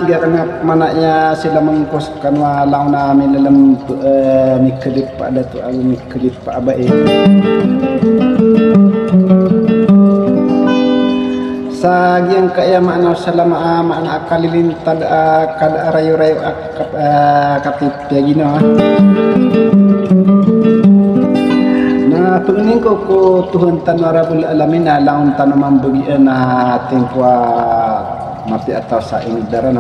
tiga kena manaknya sila mengkoskan walau namin dalam mikedip pada tu mikedip pak abai sagi yang kaya makna salama makna akalilin tad kad rayu-rayu katip ya gino na pengning ko Tuhan tanwarabul alamin laun tanaman bagi na tingkwa mati atau sa ini darah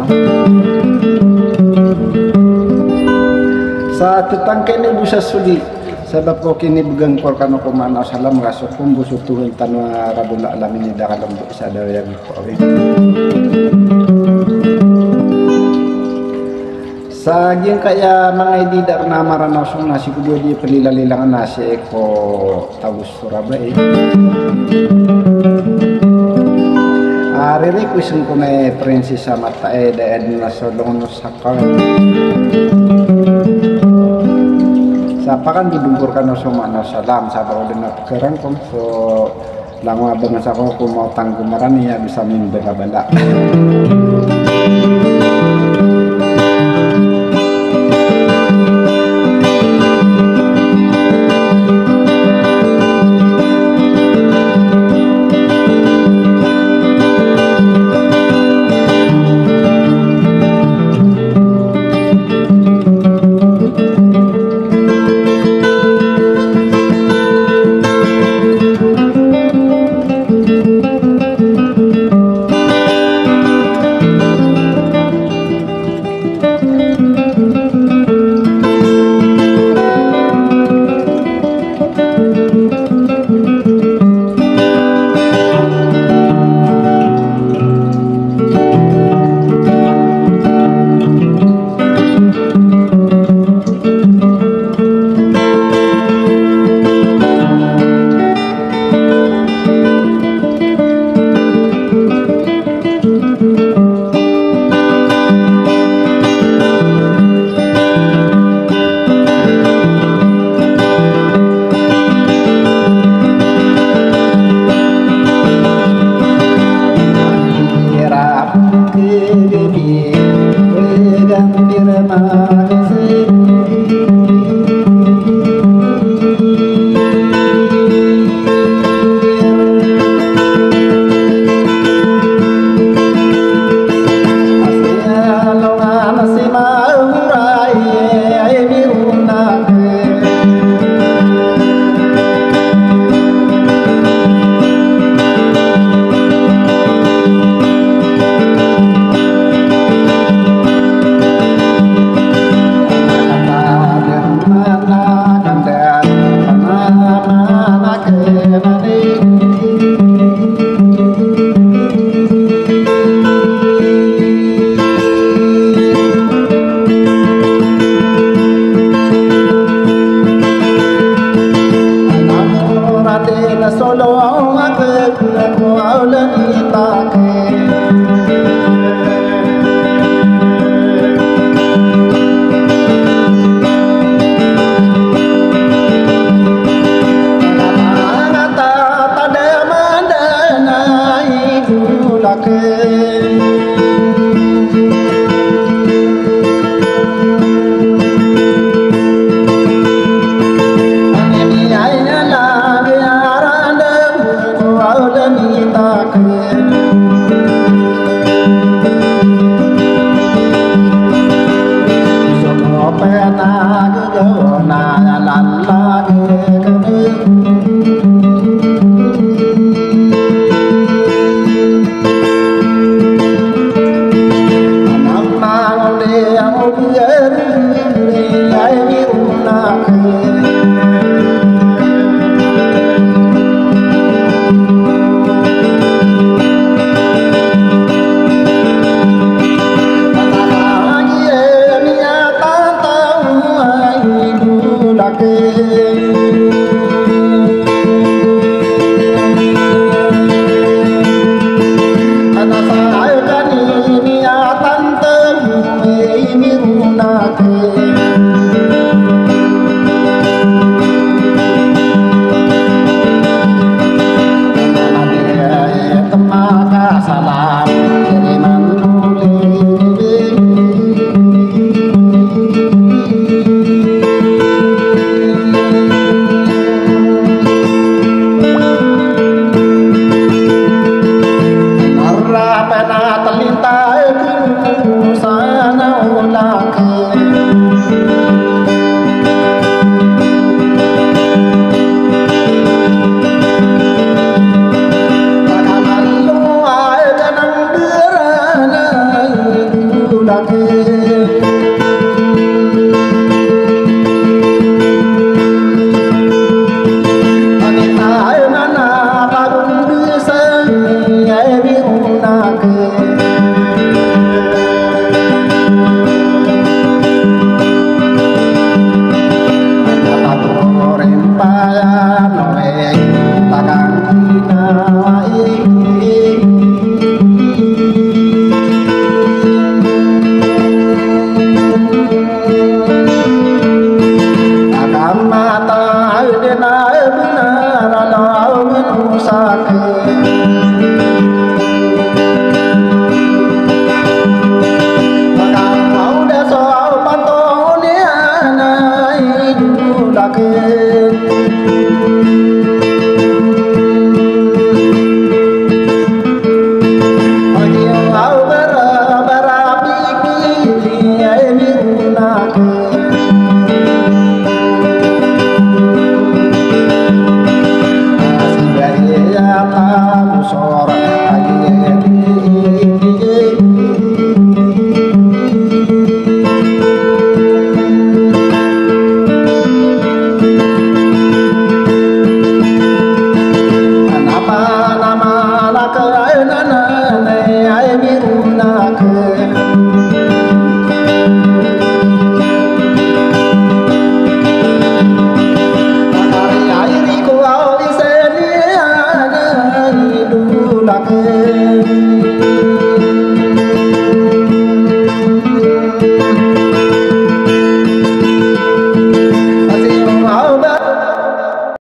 sa tetangke ni busa sudi sebab ko kini begang korkan ko mana salam rasul pun busu Tuhan tanwa rabul alamin dalam bisa ada yang kori saging kaya mangai didak nama ranasung nasi kedua dia pelila-lilangan nasi eko tabus Surabaya Ariri kuisen kune prinsip sama tae daen nasodong nusakal. Siapa kan dibungkurkan sama nasalam, siapa udah nak kerang kom so langwa bangsa ko mau tanggumaran ya bisa mimpi bala. Hãy subscribe cho kênh Ghiền Mì Gõ để không bỏ lỡ